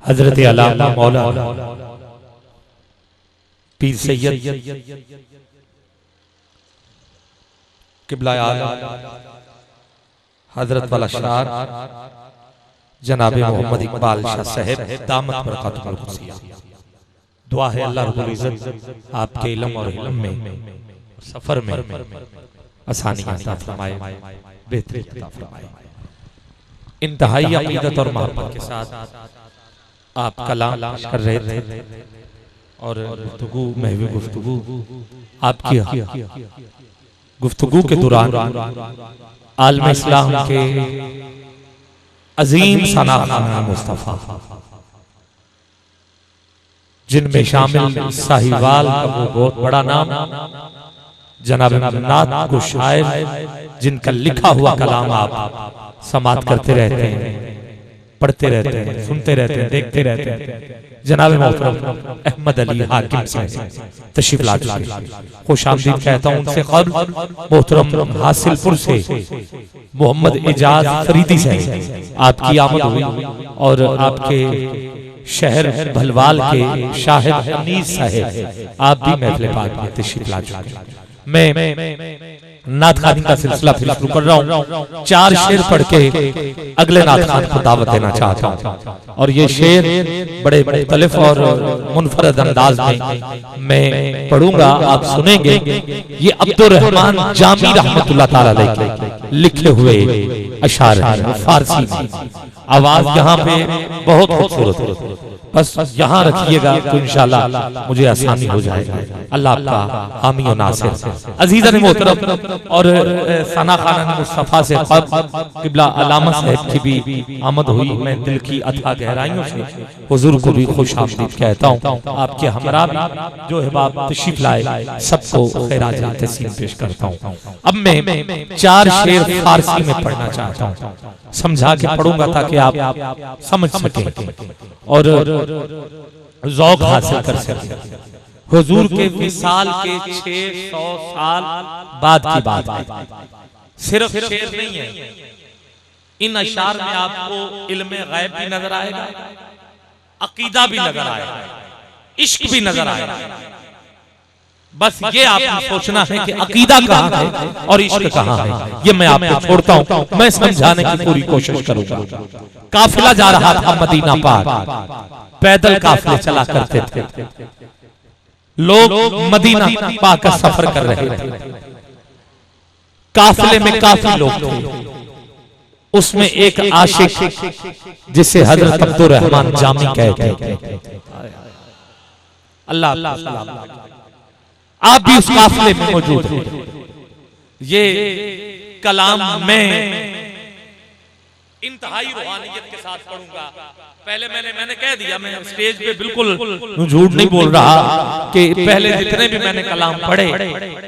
हजरत अल्लामा मौलाना पीर सैयद किबला आलम हजरत वाला शार जनाब मोहम्मद इकबाल शाह साहब दामत बरकातुहुल कुदसिया। दुआ है अल्लाह रब्बुल इज्जत आपके इल्म और हिल्म में सफर में आसानियां अता फरमाए, बेहतरीन अता फरमाए। इंतहाई अकीदत और मोहब्बत के साथ आप कलाम कर रहे थे और गुफ्तगू महवी गुफ्तगू आपकी गुफ्तगू के दौरान आलम इस्लाम के अजीम सनाखाना मुस्तफा जिनमें शामिल साहिवाल का वो बहुत बड़ा नाम जनाब नात को शायर जिनका लिखा हुआ कलाम आप समात करते रहते हैं, पढ़ते रहते हैं, सुनते रहते हैं, देखते रहते हैं। जनाब मोहतरम अहमद अली हाकिम साहब तशरीफ ला चुके, खुशामदीद कहता हूं उनसे कब्ल मोहतरम हासिलपुर से मोहम्मद इजाज फरीदी साहब आपकी आमद हुई और आपके शहर भलवाल के शाहिद अनीस साहब आप भी महफिल पाक में तशरीफ ला चुके। मैं नात खानी का सिलसिला फिर शुरू कर रहा हूँ। 4 शेर पढ़ के अगले नात खान को दावत देना चाहता हूँ और ये शेर बड़े मुख्तलिफ और मुनफरद अंदाज में मैं पढ़ूंगा, आप सुनेंगे। ये अब्दुर रहमान जामी रहमतुल्लाह ताला अलैह लिखे हुए अशार हैं फारसी में। आवाज यहाँ पे बहुत खूबसूरत, बस यहाँ रखिएगा तो इंशाल्लाह मुझे आसानी हो जाएगा। अल्लाह आपका हामी और नासिर। अजीज़ान मोहतरम और सना खाना मुस्तफा से किबला अल्लामा साहब की भी आमद हुई। मैं दिल की अथाह गहराइयों से हुजूर को भी खुश आमदीद कहता हूँ। आपके हमरा भी जो अहबाब तशरीफ लाए सबको खैरात तस्लीम पेश करता हूँ। अब मैं 4 शेर फारसी में पढ़ना चाहता हूँ, समझा के पढ़ूंगा ताकि आप समझ सकें और ज़ौक़ हासिल कर सकें। हुजूर के विसाल के 600 साल बाद की बात है, सिर्फ शेर नहीं है। इन अशार में आपको इल्मे गैब भी नजर आएगा, अकीदा भी नजर आएगा, इश्क भी नजर आएगा। बस ये आपको सोचना है कि अकीदा कहाँ है और इश्क कहाँ है। ये मैं आपको छोड़ता हूँ, मैं समझाने की पूरी कोशिश करूंगा। काफिला जा रहा था मदीना पाक, पैदल काफिले चला करते थे, लोग मदीना पाक का सफर कर रहे थे। काफिले में काफी लोग थे, उसमें एक आशिक जिसे हजरत अब्दुर रहमान जामी कहते थे। अल्लाह आप भी उस काफिले में मौजूद हैं। ये कलाम मैं इंतहाई रूहानियत के साथ पढ़ूंगा। पहले मैंने कह दिया, मैं स्टेज पे बिल्कुल झूठ नहीं बोल रहा कि पहले जितने भी मैंने कलाम पढ़े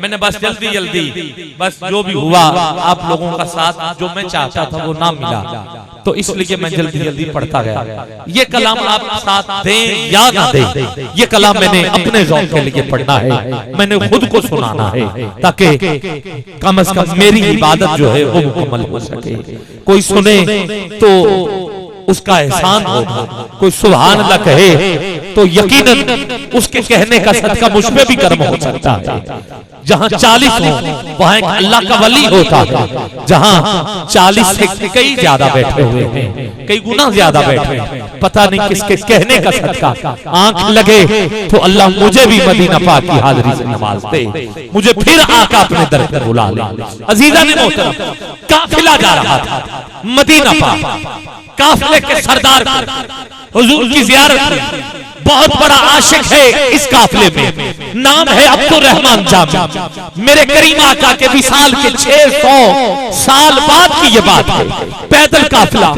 मैंने बस जल्दी बस जो भी हुआ आप लोगों का साथ जो मैं चाहता था वो ना मिला, तो इसलिए मैं जल्दी पढ़ता गया। ये कलाम आप साथ दें या ना दें, ये कलाम मैंने अपने ज़ौक़ के लिए पढ़ना है, मैंने खुद को सुनाना है ताकि कम से कम मेरी इबादत जो है वो मुकम्मल हो सके। कोई सुने तो उसका एहसान होगा, कोई सुभान अल्लाह कहे तो यकीनन उसके कहने का सदका मुझ पे भी कर्म हो सकता है। जहाँ 40 हो वहाँ एक अल्लाह का वली होता है, जहाँ 40 से कई ज्यादा बैठे हुए हैं, कई गुना ज्यादा बैठे हैं, पता नहीं किसके कहने का सदका आंख लगे तो अल्लाह मुझे भी मदीना पाक की हाजिरी से नवाज दे, मुझे फिर आका अपने दर पर बुला ले। अजीज़ान मोहतरम, काफिला जा रहा था मदीना पाक, काफिले के सरदार हुजूर की ज़ियारत, बहुत बड़ा आशिक है इस काफिले में, नाम है अब्दुर रहमान जामी। मेरे करीम आका के विसाल के 600 साल बाद की ये बात है। पैदल काफिला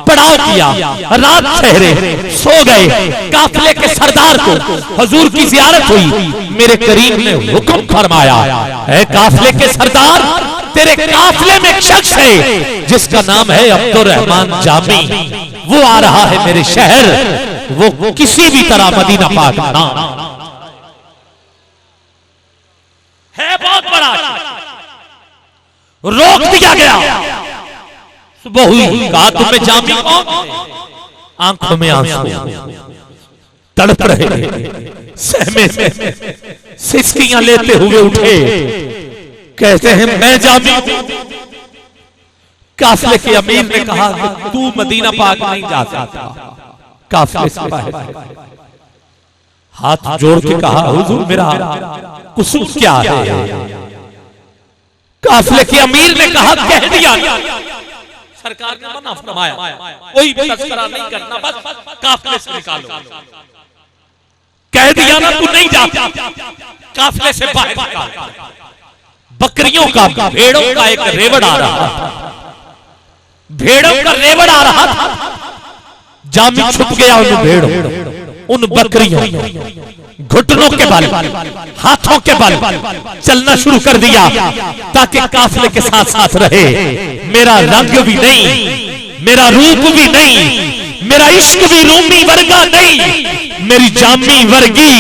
पड़ाव किया, रात ठहरे, सो गए। काफिले के सरदार को हुजूर की ज़ियारत हुई, मेरे करीम ने हुक्म फरमाया, है काफिले के सरदार, तेरे काफिले में एक शख्स है जिसका नाम है अब्दुर रहमान जामी, वो आ रहा है मेरे शहर, वो किसी भी तरह मदीना पाक ना है, बहुत बड़ा रोक दिया गया। सुबह हुई, कहा तुम्हें जामी कौन? आंखों में आंसू, तड़प रहे, सहमे से सिसकियां लेते हुए उठे, कहते हैं मैं जामी। काफिले के अमीर ने कहा कि तू मदीना पाक नहीं जा सकता। काफिले से बाहर हाथ जोड़ के कहा, हुजूर मेरा कुसूर क्या है? काफिले के अमीर ने कहा, कह दिया सरकार ने मना फरमाया, कोई भी तस्करा नहीं करना, बस काफिले से निकालो। कह दिया ना तू नहीं जाता, काफिले से बाहर निकाल। बकरियों का, भेड़ों का एक रेवड़ आ रहा था, भेड़ों का रेवड़ आ रहा था। जामी छुप गया उन भेड़ों, उन बकरियों, घुटनों के बल, हाथों के बल चलना शुरू कर दिया ताकि काफिले के साथ साथ रहे। मेरा रंग भी नहीं, मेरा रूप भी नहीं, मेरा इश्क भी रूमी वर्गा नहीं, मेरी जामी वर्गी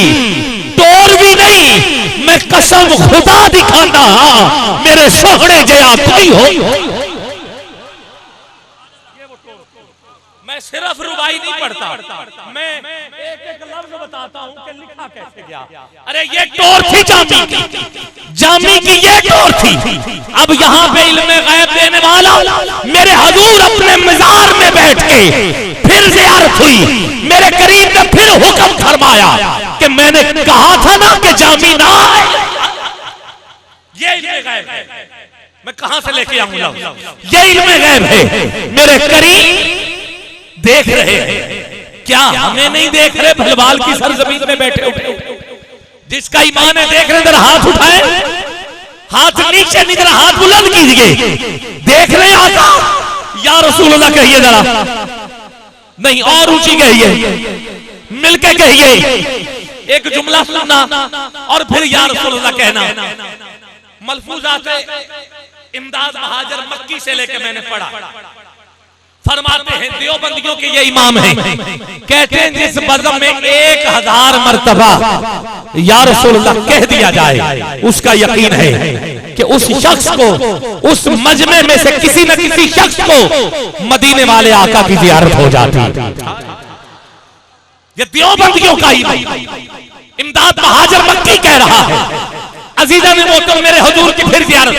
टोर भी नहीं। मैं कसम खुदा दिखाना, मेरे सोहने जया कोई हो। मैं सिर्फ रुबाई नहीं पढ़ता, मैं एक एक लफ्ज बताता हूं कि लिखा कैसे गया। अरे ये टोर थी जामी की, जामी की ये टोर थी। अब यहाँ पे इल्मे गैब देने वाला मेरे हुजूर अपने मज़ार में बैठ के फिर ज़ियारत हुई। मेरे करीब ने फिर हुक्म फरमाया कि मैंने कहा था ना कि जामी ना आए। ये इल्मे गैब है, मैं कहां से लेके आऊंगा? ये इल्मे गैब है। मेरे करीब देख रहे हैं, क्या हमें नहीं देख रहे? भलवाल की सरजमीन में बैठे उठे, जिसका ईमान है देख रहे, जरा हाथ उठाए, हाथ नीचे नहीं, जरा हाथ बुलंद कीजिए। देख रहे आका, या रसूलुल्लाह कहिए जरा, नहीं और ऊंची कहिए, मिलके कहिए, एक जुमला सुनना और फिर या रसूलुल्लाह कहना। मलफूजात इमदाद महाजर मक्की से लेके मैंने पढ़ा, फरमाते हैं देवबंदियों के ये इमाम हैं, कहते हैं जिस बज़म में 1000 मर्तबा या रसूलुल्लाह कह दिया जाए, उसका यकीन है कि उस शख्स को, उस मजमे में से किसी न किसी शख्स को मदीने वाले आका की ज़ियारत हो जाती। ये देवबंदियों का इमदाद महाजर मक्की कह रहा है। अजीज़ान मोहतरम, मेरे हुजूर की फिर ज़ियारत,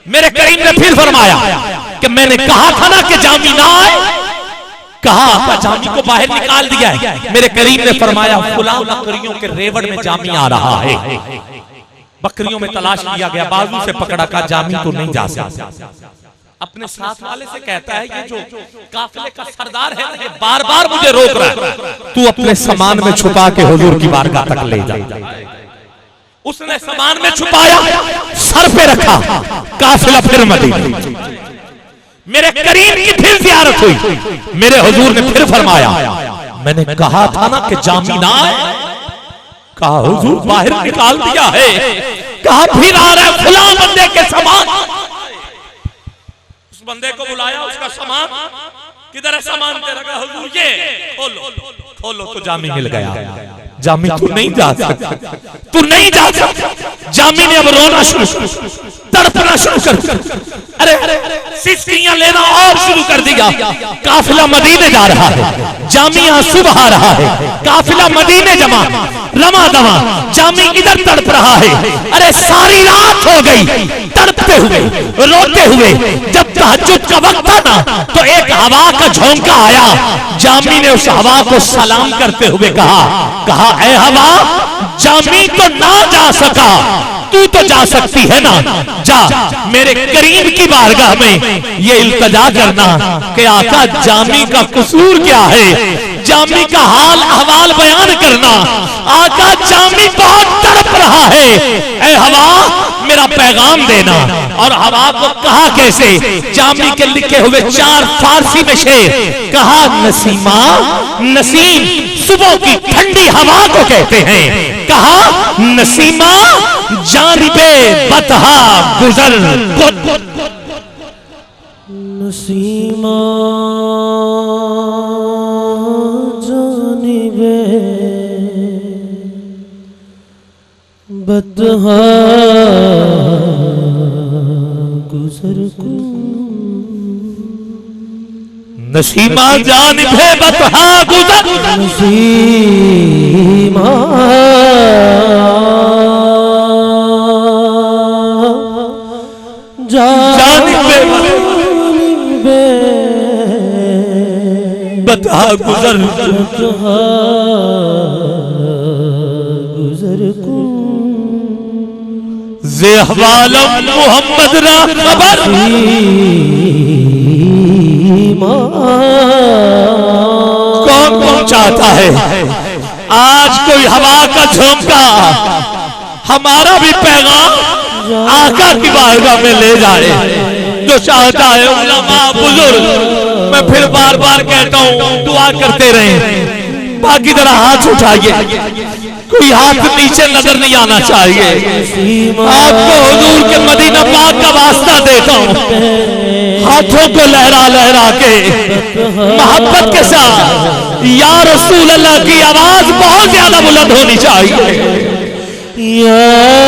मेरे करीम ने फिर फरमाया कि मैंने कहा था ना कि जामी ना आए। कहा जामी को बाहर निकाल दिया है। मेरे करीम ने फरमाया फुला बकरियों के रेवड़ में जामी आ रहा है। बकरियों में तलाश किया गया, बाजू से पकड़ा, का जामी तो नहीं जा सकता। अपने साथ वाले से कहता है, ये जो काफिले का सरदार है ये बार बार मुझे रोक रहा है, तू अपने सामान में छुपा के हुजूर की बारगाह तक ले जा। उसने सामान में छुपाया, सर पे रखा, काफिला फिर मदीना। मेरे करीम की फिर ज़ियारत हुई। मेरे हुजूर ने फिर फरमाया, मैंने कहा था ना कि जामी ना आए। कहा हुजूर बाहर निकाल दिया है। कहा फिर आ रहा है फुला बंदे के सामान। उस बंदे को बुलाया, उसका सामान किधर है? सामान तेरा का हुजूर, ये खोलो, खोलो तो जामी मिल गया। जामी तू नहीं जा सकता, तू नहीं जा सकता। जामी ने अब रोना शुरू, तड़पना शुरू कर, अरे सिसकियां लेना और शुरू कर दिया। काफिला मदीने जा रहा है, जामी आंसू बहा रहा है। काफिला मदीने जमा रमा दमा, जामी इधर तड़प रहा है। अरे सारी रात हो गई तड़पते हुए, रोते हुए। जब तहज्जुद का वक्त था ना, तो एक हवा का झोंका आया। जामी ने उस हवा को सलाम करते हुए कहा ऐ हवा, जामी तो ना जा सका, तू तो जा सकती है ना, जा। मेरे करीम की बारगाह में ये इल्तजा करना कि आका जामी का कसूर क्या है, जामी का हाल अहवाल बयान करना। आका जामी बहुत तड़प रहा है, ऐ हवा मेरा पैगाम देना। और हवा को कहा कैसे? जामी के लिखे हुए 4 फारसी में शेर। कहा नसीमा, नसीम सुबह की ठंडी हवा को कहते हैं। कहा नसीमा जानिबे बतहा गुजर, नसीमा जानिबे बतहा गुजर को। नसीमा जानिबे बतहा गुजर नसीमा जानिबे बतहा गुजर गुजर जे हवालम मोहम्मद रा खबर कौन पहुंचाता है। आज कोई हवा का झोंका हमारा भी पैगाम आका की बारगाह में ले जाए। जो चाहता है उलमा बुजुर्ग, मैं फिर बार बार कहता हूँ दुआ करते रहे। बाकी जरा हाथ उठाइए, कोई हाथ नीचे नजर नहीं आना चाहिए। आपको हुजूर के मदीना पाक का वास्ता देता हूँ, हाथों को लहरा लहरा के मोहब्बत के साथ या रसूल अल्लाह की आवाज बहुत ज्यादा बुलंद होनी चाहिए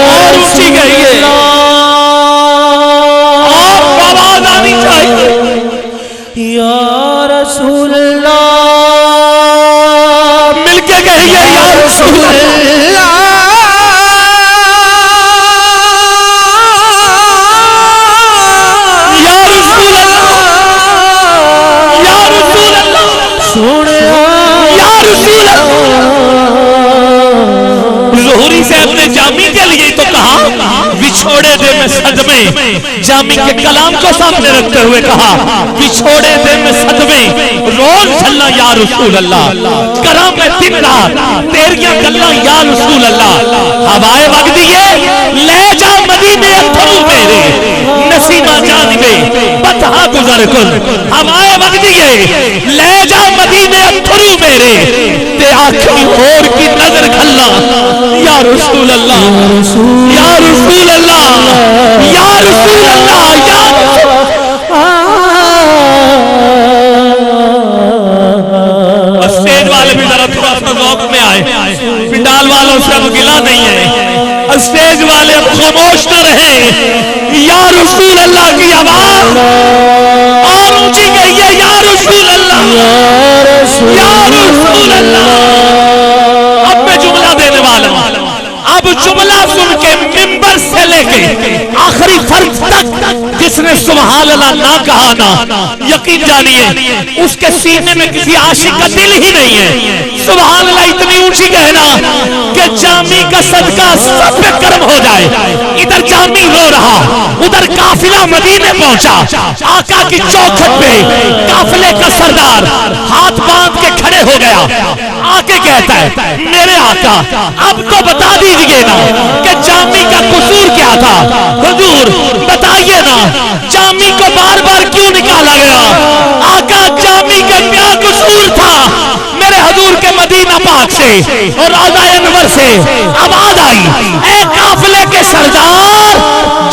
और ऊंची गई है और आवाज आनी चाहिए या रसूल अल्लाह। मिलके कहिए या रसूल अल्लाह। या रसूल अल्लाह, या रसूल अल्लाह, सोने या रसूल अल्लाह। ज़ोहरी साहब ने जामी के लिए तो कहा विछोड़े दे में सदमे, जामी के कलाम को सामने रखते हुए कहा विछोड़े दे में सदमे रोज झल्ला या रसूल अल्लाह। करा मैं दिन रात तेरिया गल्ला या रसूल अल्लाह। हवाए वग दिए ले जा मदीने अथरू मेरे नसीमा जानिबे बतहा गुजर कुल। हवाए वग दिए ले जा मदीने अथरू मेरे ते आखिरी और की नजर खल्ला या रसूल अल्लाह, या रसूल अल्लाह, या रसूल अल्लाह, या स्टेज वाले भी जरा थोड़ा सा रौक में आए, पिंडाल वालों से अब गिला नहीं है। स्टेज वाले अब खामोश न रहे। या रसूल अल्लाह की आवाज और ऊंची गई है या रसूल अल्लाह, या रसूल अल्लाह। अब मैं जुमला देने वाला हूं। अब जुमला सुन के मिंबर से लेके आखिरी फर्ज तक जिसने सुभान अल्लाह ना कहा ना, यकीन जानिए उसके सीने में किसी आशिक का दिल ही नहीं है। सुभान अल्लाह इतनी ऊंची कहना कि जामी का सदका सब पे कर्म हो जाए। इधर जामी रो रहा, उधर काफिला मदीने पहुंचा। आका की चौखट पे काफिले का सरदार हाथ बांध के खड़े हो गया। आके कहता है मेरे आका अब तो बता दीजिए ना कि जामी का कसूर क्या था। हुजूर बताइए ना जामी को बार बार क्यों निकाला गया। आका जामी का क्या कसूर था। मेरे हुजूर के मदीना पाक से और रोज़ा अनवर से आवाज आई, ए काफिले के सरदार,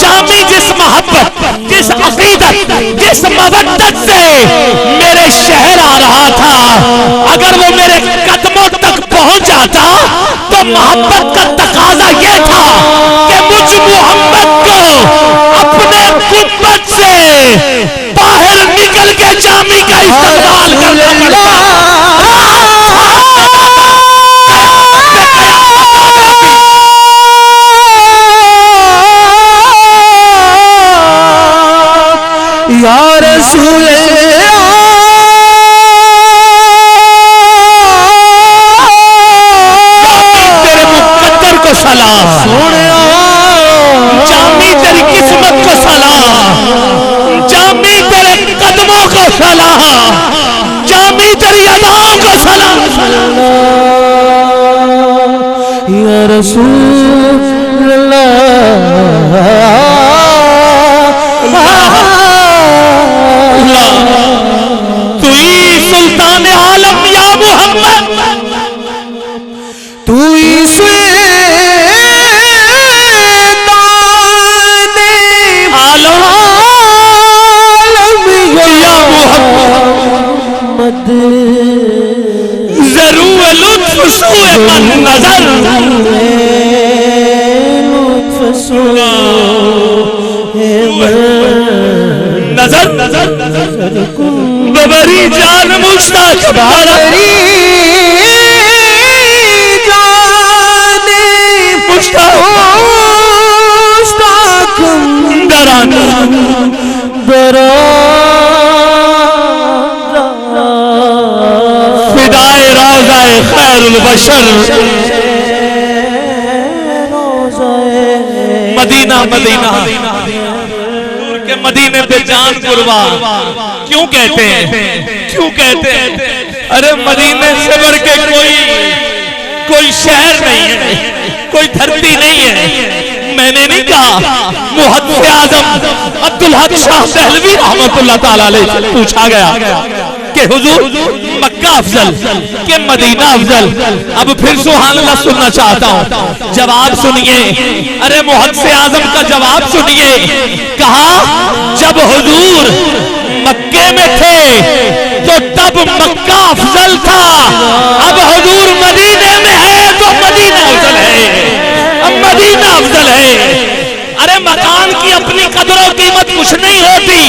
जामी जिस मोहब्बत, जिस अकीदत, जिस मवद्दत से मेरे शहर आ रहा था, अगर वो मेरे कदमों तक पहुंच जाता तो मोहब्बत का तकाजा ये था कि मुझ मोहम्मद को अपने गुंबद से बाहर निकल के जामी का इस्तेमाल करना पड़ता। या रसूल तेरे मुकद्दर को सलाम, जामी तेरी किस्मत को सलाम, जामी तेरे कदमों को सलाम, जामी तेरी अदाओं को सलाम। या रसूल तू ही सुल्तान आलम या मोहम्मद, तू ही नजर नजर बबरी जान मुश्ताक बबरी जान मुश्ताक दराना फिदाए रोज़ाए खैरुल बशर मदीना मदीना के मदीने पे जान कुर्बान क्यों कहते हैं, क्यों कहते हैं? अरे मदीने से बढ़ के कोई शहर नहीं है, कोई धरती नहीं है। मैंने नहीं कहा, मुहद्दिस आज़म अब्दुल हक शाह दहलवी रहमतुल्लाह ताला अलैह पूछा गया कि हुजूर मक्का अफजल के मदीना अफजल? अब फिर सुभान अल्लाह सुनना चाहता हूँ, जवाब सुनिए। अरे मुहद्दिस आज़म का जवाब सुनिए। कहा जब हुजूर मक्के में थे तो तब मक्का अफजल था, अब हुजूर मदीने में है तो मदीना अफजल है, अब मदीना अफजल है। अरे मकान की अपनी कदर और कीमत कुछ नहीं होती,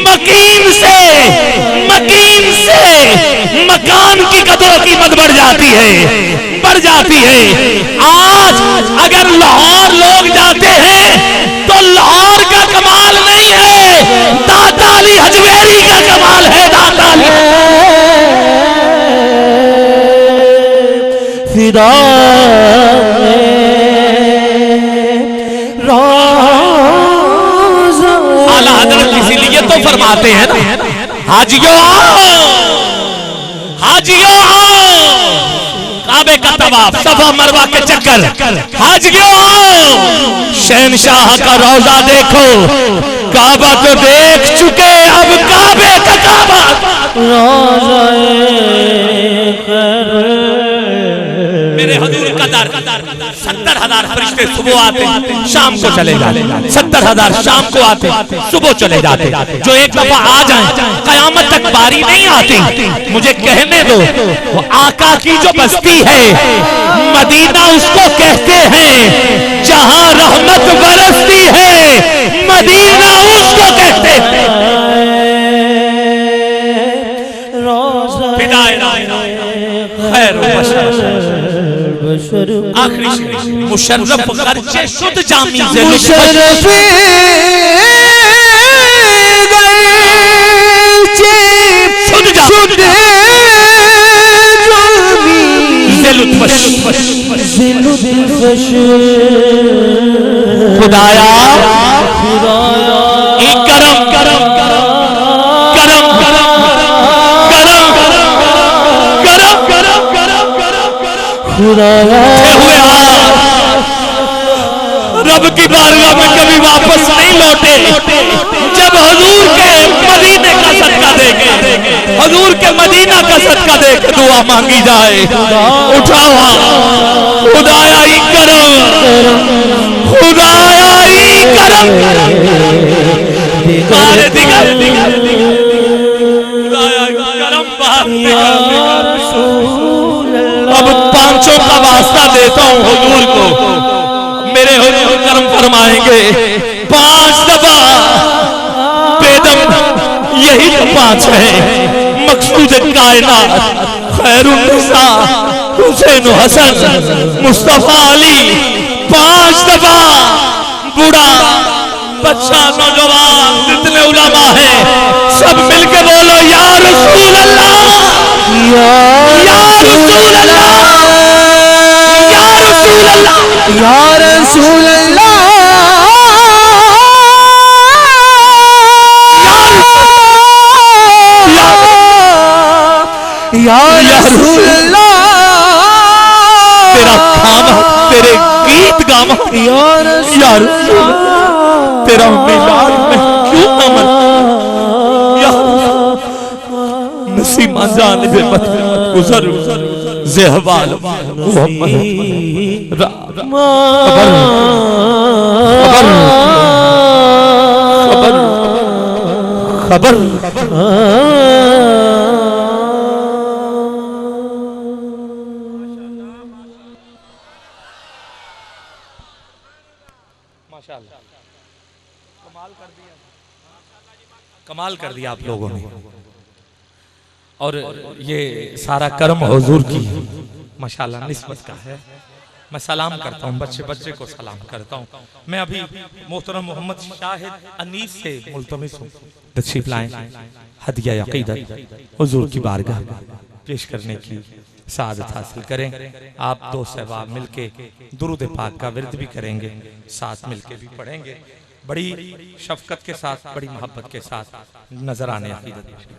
मकीन से मकान की कदर और कीमत बढ़ जाती है, बढ़ जाती है। आज अगर लाहौर लोग जाते हैं तो लाहौर का कमाल नहीं है, दाता अली हजवेरी का कमाल है। दाता अली फिदा आला हजरत इसीलिए तो फरमाते हैं ना, हाजियों आओ, हाजियों आओ, काबे का तवाफ सफा मरवा के चक्कर, हाजियों आओ, शहनशाह का रोजा देखो, काबा तो देख चुके, अब काबे का काबा। मेरे हुजूर का दर 70,000 फरिश्ते सुबह आते, शाम को चले जाते, 70,000 शाम को आते, सुबह चले जाते। जो एक दफा आ जाए कयामत तक बारी नहीं आती। मुझे कहने दो, वो आका की जो बस्ती है मदीना उसको कहते हैं, जहां रहमत बरसती है मदीना उसको कहते हैं। आखिरी मुशर्रफ खर्चे शुद्ध जामी से मुशर्रफ शुद्ध खुदाया करम करम करम करम करम करम करम खुदाया रब की बारगाह में कभी वापस नहीं लौटे। जब हुजूर के मदीने का सदका देके, हुजूर के मदीना का सदका देके दुआ मांगी जाए, उठाओ खुदाया ही करम, खुदाया ही करम, खुदाया करम। अब पांचों का वास्ता देता हूँ हुजूर को, मेरे हुजूर करम फरमाएंगे 5 दफा बेदम, यही तो 5 है। मकसूद कायनात खैरुन निसा हुसैन हसन मुस्तफा अली, 5 दफा बूढ़ा बच्चा नौजवान जितने उलमा हैं सब मिलके बोलो या रसूल अल्लाह, या रसूल अल्लाह, या रसूल अल्लाह, या रसूल अल्लाह, या रसूल अल्लाह। तेरा खामा, तेरे गीत गामा, या रसूल तेरा मिलाद में क्यों न मन, नसीमा जाने पे मत गुजर ज़हवाल मोहम्मद खबर खबर खबर। माशाअल्लाह कमाल कर दिया आप लोगों ने। और ये सारा कर्म हुजूर की माशाल्लाह निस्बत का है। मैं सलाम करता हूँ, बच्चे बच्चे को सलाम करता हूँ। मैं अभी मोहतरम मोहम्मद शाहिद अनीस से मुल्तमिस हूँ तशरीफ लाएं, हदिया अक़ीदत हुजूर की बारगाह पेश करने की सादत हासिल करें। आप दो सहबाब मिलके दुरूद पाक का विर्द भी करेंगे, साथ मिलके भी पढ़ेंगे, बड़ी शफकत के साथ, बड़ी मोहब्बत के साथ नजर आने अक़ीदत।